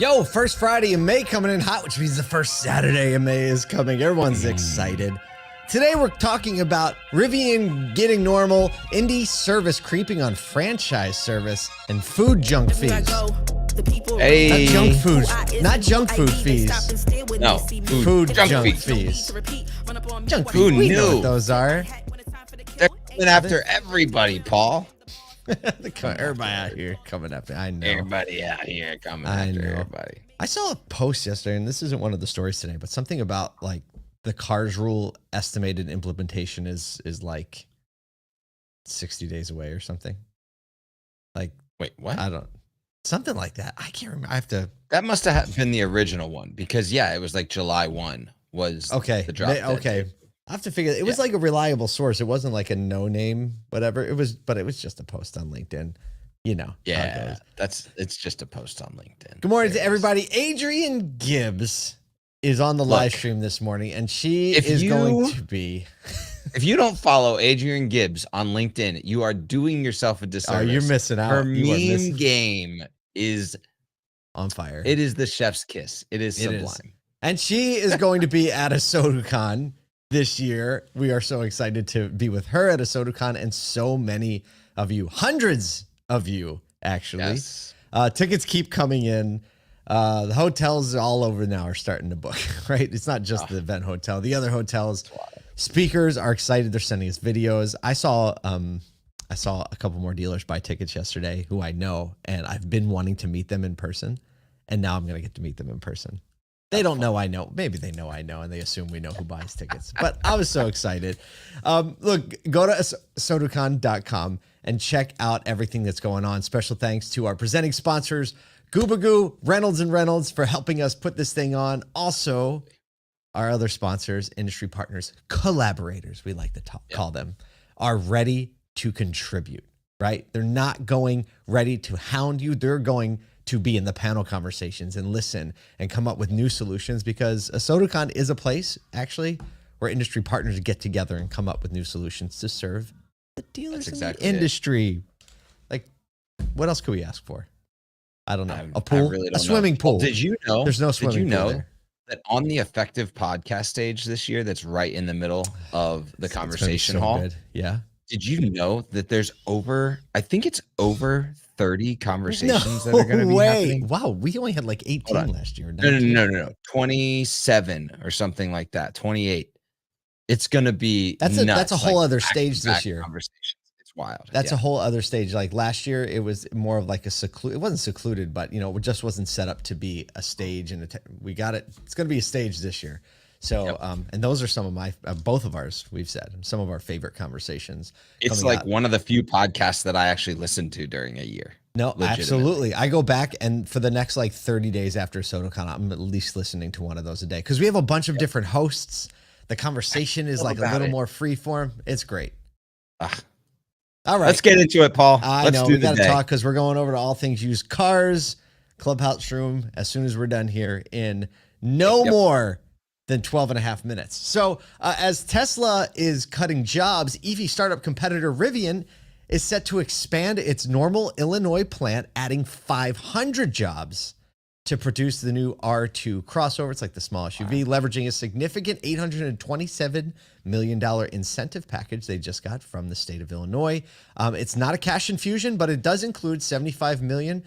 Yo, first Friday in May coming in hot, which means the first Saturday in May is coming. Everyone's excited. Today we're talking about Rivian getting normal, indie service creeping on franchise service, and food junk fees. Hey. Not junk food fees. No, Food junk fees. Junk fees. We know what those are. They're coming after everybody, Paul. Everybody out here coming up. I know. Everybody out here coming after everybody. I saw a post yesterday, and this isn't one of the stories today, but something about like the CARS rule estimated implementation is like 60 days away or something. Like, wait, what? Something like that. I can't remember. I have to. That must have been the original one because it was like July 1 was the drop. Okay. I have to figure it was like a reliable source. It wasn't like a no name, whatever. It was just a post on LinkedIn. You know. Yeah, it's just a post on LinkedIn. Good morning to everybody. Adrian Gibbs is on the live stream this morning, and she is going to be. If you don't follow Adrian Gibbs on LinkedIn, you are doing yourself a disservice. Oh, you're missing out. Her meme game is on fire. It is the chef's kiss. It is sublime. And she is going to be at ASOTU CON this year. We are so excited to be with her at ASOTU CON, and so many of you, hundreds of you, actually. Yes. Tickets keep coming in. The hotels all over now are starting to book, right? It's not just the event hotel. The other hotels, speakers are excited. They're sending us videos. I saw a couple more dealers buy tickets yesterday who I know, and I've been wanting to meet them in person, and now I'm going to get to meet them in person. They don't know I know. Maybe they know I know, and they assume we know who buys tickets. But I was so excited. Look, go to ASOTUCon.com and check out everything that's going on. Special thanks to our presenting sponsors, Gubagoo, Reynolds for helping us put this thing on. Also, our other sponsors, industry partners, collaborators, we like to call them, are ready to contribute, right? They're not going ready to hound you. They're going to be in the panel conversations and listen and come up with new solutions, because ASOTU CON is a place, actually, where industry partners get together and come up with new solutions to serve the dealers in the industry. Like, what else could we ask for? I don't know. A pool? Really a swimming pool. Did you know? There's no swimming pool there. That on the Effectv podcast stage this year, that's right in the middle of the conversation hall. Good. Yeah. Did you know that there's over 30 conversations that are going to be happening? Wow, we only had like 18 last year. No. 27 or something like that. 28. It's going to be that's a whole other stage this year. It's wild. That's a whole other stage. Like last year, it was more of like it wasn't secluded, but it just wasn't set up to be a stage. And we got it. It's going to be a stage this year. So, and those are some of my, both of ours, we've said, some of our favorite conversations. It's like one of the few podcasts that I actually listened to during a year. No, absolutely. I go back, and for the next like 30 days after ASOTU CON, I'm at least listening to one of those a day, because we have a bunch of different hosts. The conversation is like a little more free form. It's great. All right. Let's get into it, Paul. I know we got to talk, because we're going over to all things used cars, Clubhouse Room, as soon as we're done here in more than 12 and a half minutes. So as Tesla is cutting jobs, EV startup competitor Rivian is set to expand its Normal, Illinois plant, adding 500 jobs to produce the new R2 crossover. It's like the small SUV, leveraging a significant $827 million incentive package they just got from the state of Illinois. It's not a cash infusion, but it does include $75 million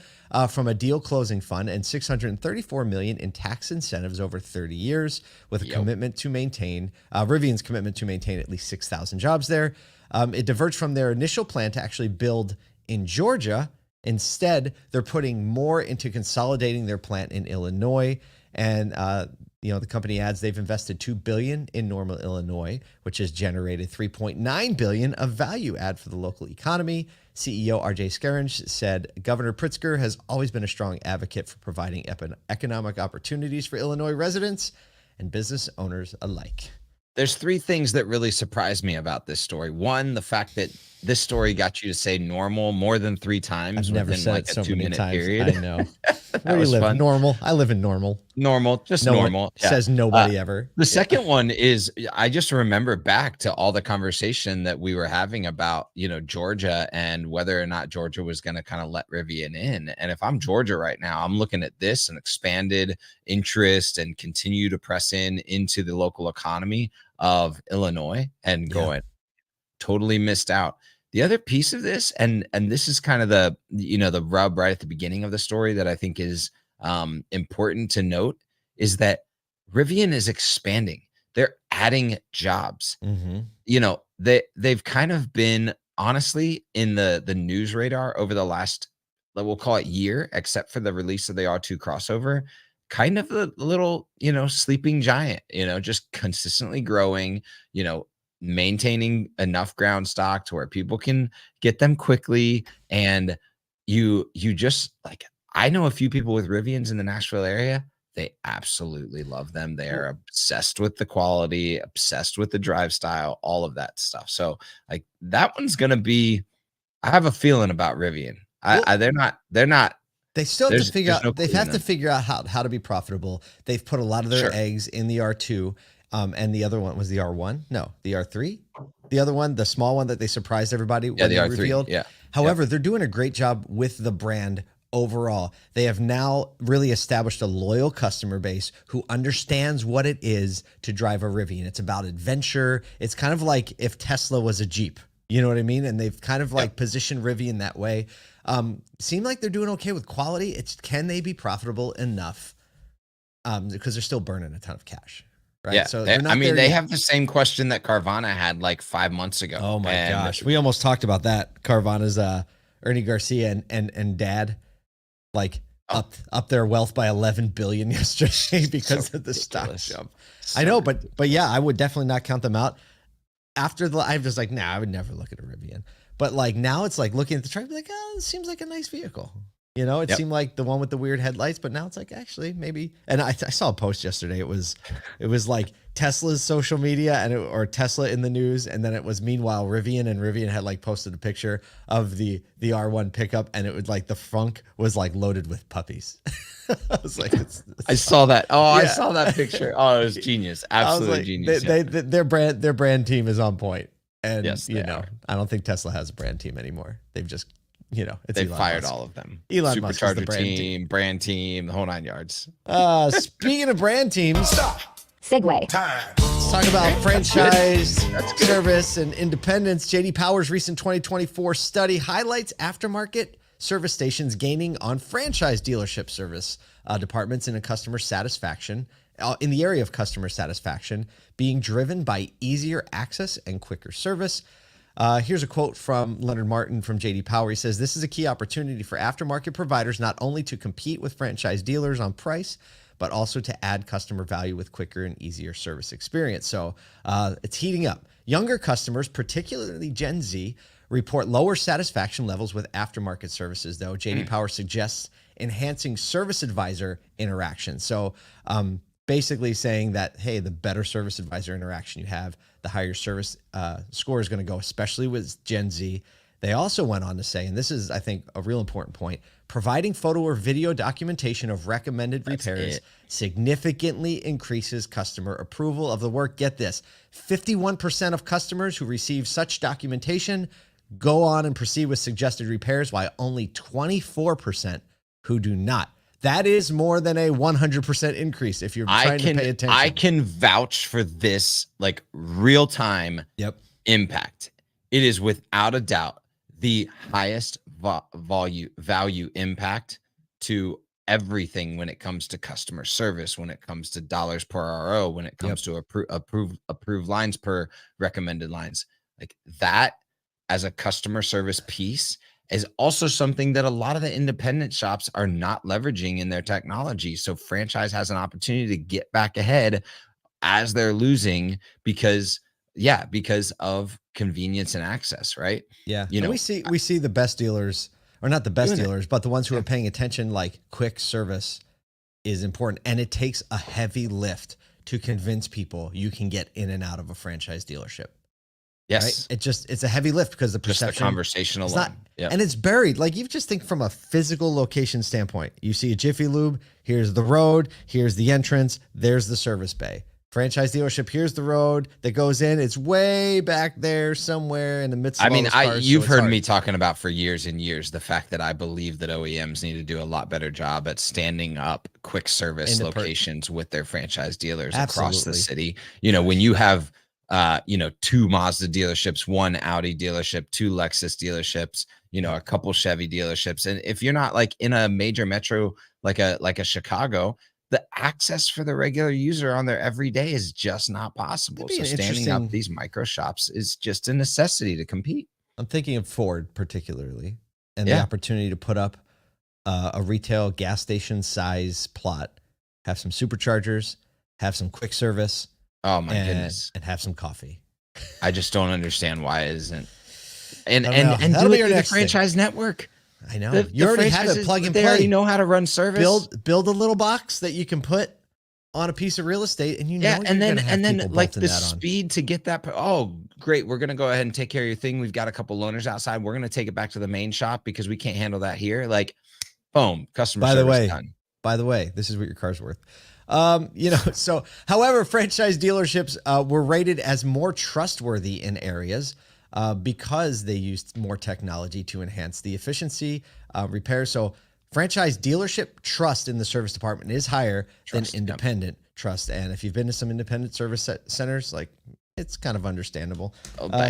from a deal closing fund and $634 million in tax incentives over 30 years, with a commitment to maintain, Rivian's commitment to maintain at least 6,000 jobs there. It diverts from their initial plan to actually build in Georgia. Instead, they're putting more into consolidating their plant in Illinois. And, the company adds they've invested $2 billion in Normal, Illinois, which has generated $3.9 billion of value add for the local economy. CEO RJ Scaringe said Governor Pritzker has always been a strong advocate for providing economic opportunities for Illinois residents and business owners alike. There's three things that really surprised me about this story. One, the fact that this story got you to say normal more than 3 times I've never within said like it a so many 2-minute times. period. I know. That Where do you was live? fun. Normal. I live in normal. Normal, just No one normal. says nobody ever. The second one is I just remember back to all the conversation that we were having about, Georgia and whether or not Georgia was going to kind of let Rivian in. And if I'm Georgia right now, I'm looking at this and expanded interest and continue to press into the local economy of Illinois and going totally missed out. The other piece of this, and this is kind of the rub right at the beginning of the story that I think is important to note, is that Rivian is expanding. They're adding jobs. They've kind of been honestly in the news radar over the last, we'll call it year, except for the release of the R2 crossover, kind of the little, sleeping giant, just consistently growing, maintaining enough ground stock to where people can get them quickly. And you just like, I know a few people with Rivians in the Nashville area. They absolutely love them. They are obsessed with the quality, obsessed with the drive style, all of that stuff. So like that one's going to be, I have a feeling about Rivian. They're not. They still have to figure out. No They have to figure out how to be profitable. They've put a lot of their eggs in the R2, and the other one was the R1. No, the R3. The other one, the small one that they surprised everybody when the they R3 revealed. Yeah. However, they're doing a great job with the brand overall. They have now really established a loyal customer base who understands what it is to drive a Rivian. It's about adventure. It's kind of like if Tesla was a Jeep. You know what I mean? And they've kind of like positioned Rivian that way. Seem like they're doing okay with quality. Can they be profitable enough? Because they're still burning a ton of cash, right? Yeah. So they have the same question that Carvana had like 5 months ago. Oh my gosh, we almost talked about that. Carvana's Ernie Garcia and Dad, like up their wealth by 11 billion yesterday because of the stock jump. I know, but yeah, I would definitely not count them out. I'm just like, I would never look at a Rivian. But like now it's like looking at the truck, be like, oh, it seems like a nice vehicle. It seemed like the one with the weird headlights, but now it's like actually maybe. And I saw a post yesterday. It was like Tesla's social media or Tesla in the news, and then it was meanwhile Rivian, and Rivian had like posted a picture of the R1 pickup, and it was like the frunk was like loaded with puppies. I was like, I saw that. Oh, yeah. I saw that picture. Oh, it was genius. Absolutely genius. Their brand team is on point. And yes, I don't think Tesla has a brand team anymore. They've just, they've fired all of them. Elon Supercharger team, brand team, the whole 9 yards. Speaking of brand teams, segue. Let's talk about franchise service and independence. JD Power's recent 2024 study highlights aftermarket service stations gaining on franchise dealership service departments in customer satisfaction. In the area of customer satisfaction, being driven by easier access and quicker service. Here's a quote from Leonard Martin from JD Power. He says, "This is a key opportunity for aftermarket providers not only to compete with franchise dealers on price, but also to add customer value with quicker and easier service experience." So it's heating up. Younger customers, particularly Gen Z, report lower satisfaction levels with aftermarket services, though. JD Power suggests enhancing service advisor interaction. So basically saying that, hey, the better service advisor interaction you have, the higher service score is going to go, especially with Gen Z. They also went on to say, and this is, I think, a real important point, providing photo or video documentation of recommended repairs significantly increases customer approval of the work. Get this, 51% of customers who receive such documentation go on and proceed with suggested repairs, while only 24% who do not. That is more than a 100% increase if you're trying to pay attention. I can vouch for this like real time impact. It is without a doubt the highest value impact to everything when it comes to customer service, when it comes to dollars per RO, when it comes to approved lines per recommended lines. Like that as a customer service piece is also something that a lot of the independent shops are not leveraging in their technology. So franchise has an opportunity to get back ahead as they're losing because of convenience and access, right? Yeah. We see the best dealers, or not the best dealers, but the ones who are paying attention, like quick service is important. And it takes a heavy lift to convince people you can get in and out of a franchise dealership. Yes. Right? It's a heavy lift because the Just perception. the conversation It's alone. not, and it's buried. Like you just think from a physical location standpoint. You see a Jiffy Lube, here's the road, here's the entrance, there's the service bay. Franchise dealership, here's the road that goes in. It's way back there somewhere in the midst of all those cars, you've so it's heard hard. me talking about for years and years the fact that I believe that OEMs need to do a lot better job at standing up quick service locations with their franchise dealers across the city. You know, when you have 2 Mazda dealerships, 1 Audi dealership, 2 Lexus dealerships, a couple Chevy dealerships. And if you're not like in a major metro, like a Chicago, the access for the regular user on there every day is just not possible. So standing up these micro shops is just a necessity to compete. I'm thinking of Ford particularly, and the opportunity to put up a retail gas station size plot, have some superchargers, have some quick service. Oh my goodness. And have some coffee. I just don't understand why it isn't. And do That'll it be our through the next franchise network. I know. You already have it plug and play. They already know how to run service. Build a little box that you can put on a piece of real estate, and and then like the speed to get that. Oh, great. We're gonna go ahead and take care of your thing. We've got a couple loaners outside. We're gonna take it back to the main shop because we can't handle that here. Like, boom, customer service done. By the way, this is what your car's worth. So however, franchise dealerships were rated as more trustworthy in areas because they used more technology to enhance the efficiency, repair. So franchise dealership trust in the service department is higher than independent trust. And if you've been to some independent service centers, like it's kind of understandable.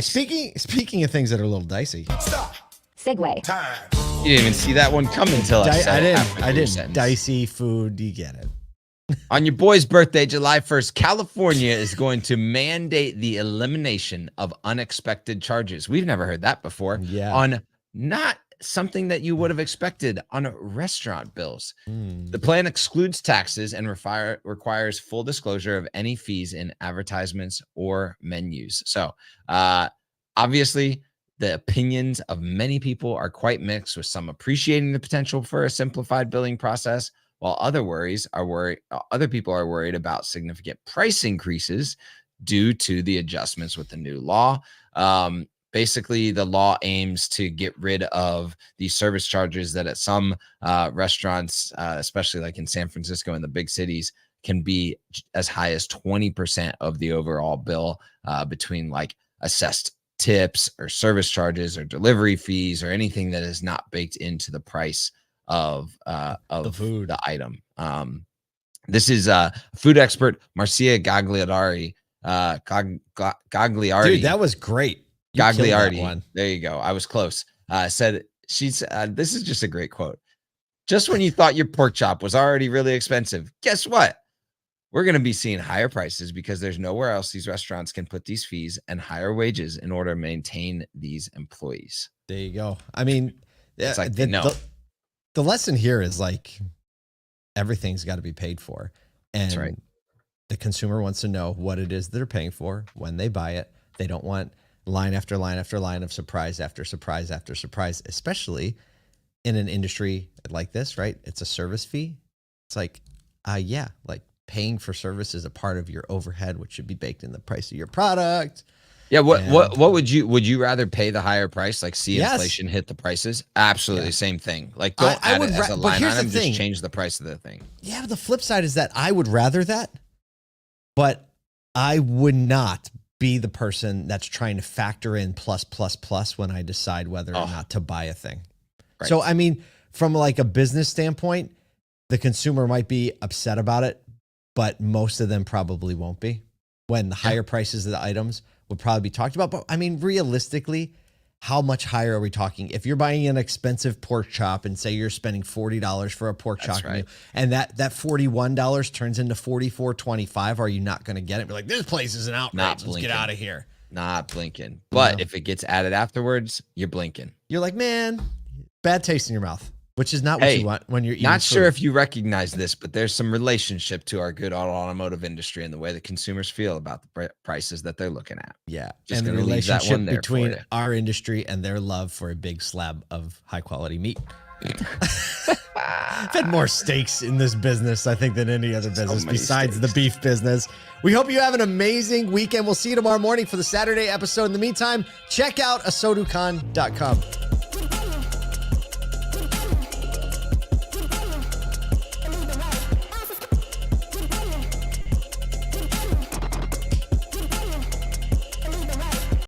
Speaking of things that are a little dicey. Stop. Segue. Time. You didn't even see that one coming until I didn't. Dicey food. You get it. On your boy's birthday, July 1st, California is going to mandate the elimination of unexpected charges. We've never heard that before. Yeah. On not something that you would have expected on restaurant bills. The plan excludes taxes and requires full disclosure of any fees in advertisements or menus. So obviously, the opinions of many people are quite mixed, with some appreciating the potential for a simplified billing process, while other people are worried about significant price increases due to the adjustments with the new law. Basically, the law aims to get rid of the service charges that at some restaurants, especially like in San Francisco and the big cities, can be as high as 20% of the overall bill between like assessed tips or service charges or delivery fees or anything that is not baked into the price of the food, the item. This is food expert Marcia Gagliardi. Gagliardi. Dude, that was great. Gagliardi. There you go. I was close. Said she's this is just a great quote. Just when you thought your pork chop was already really expensive, guess what? We're going to be seeing higher prices because there's nowhere else these restaurants can put these fees and higher wages in order to maintain these employees. There you go. I mean, it's like the lesson here is like everything's got to be paid for. And that's right. The consumer wants to know what it is they're paying for when they buy it. They don't want line after line after line of surprise after surprise after surprise, especially in an industry like this, right? It's a service fee. It's like, like paying for service is a part of your overhead, which should be baked in the price of your product. Yeah. What would you rather pay the higher price? Like see inflation hit the prices? Absolutely. Yeah. Same thing. Like don't add it as a line item, just change the price of the thing. Yeah. But the flip side is that I would rather that, but I would not be the person that's trying to factor in plus when I decide whether or not to buy a thing. Right. So, I mean, from like a business standpoint, the consumer might be upset about it, but most of them probably won't be, when the higher prices of the items would probably be talked about. But I mean, realistically, how much higher are we talking? If you're buying an expensive pork chop and say you're spending $40 for a pork chop meal, and that $41 turns into $44.25, are you not going to get it? Be like, this place is an outrage. Let's get out of here. Not blinking. But if it gets added afterwards, you're blinking. You're like, man, bad taste in your mouth, which is not what you want when you're eating Not food. sure if you recognize this, but there's some relationship to our good automotive industry and the way that consumers feel about the prices that they're looking at. Yeah. Just and the gonna leave that relationship one there between our industry and their love for a big slab of high quality meat. I've had more steaks in this business, I think, than any other business besides steaks. the beef business. We hope you have an amazing weekend. We'll see you tomorrow morning for the Saturday episode. In the meantime, check out ASOTUCON.com.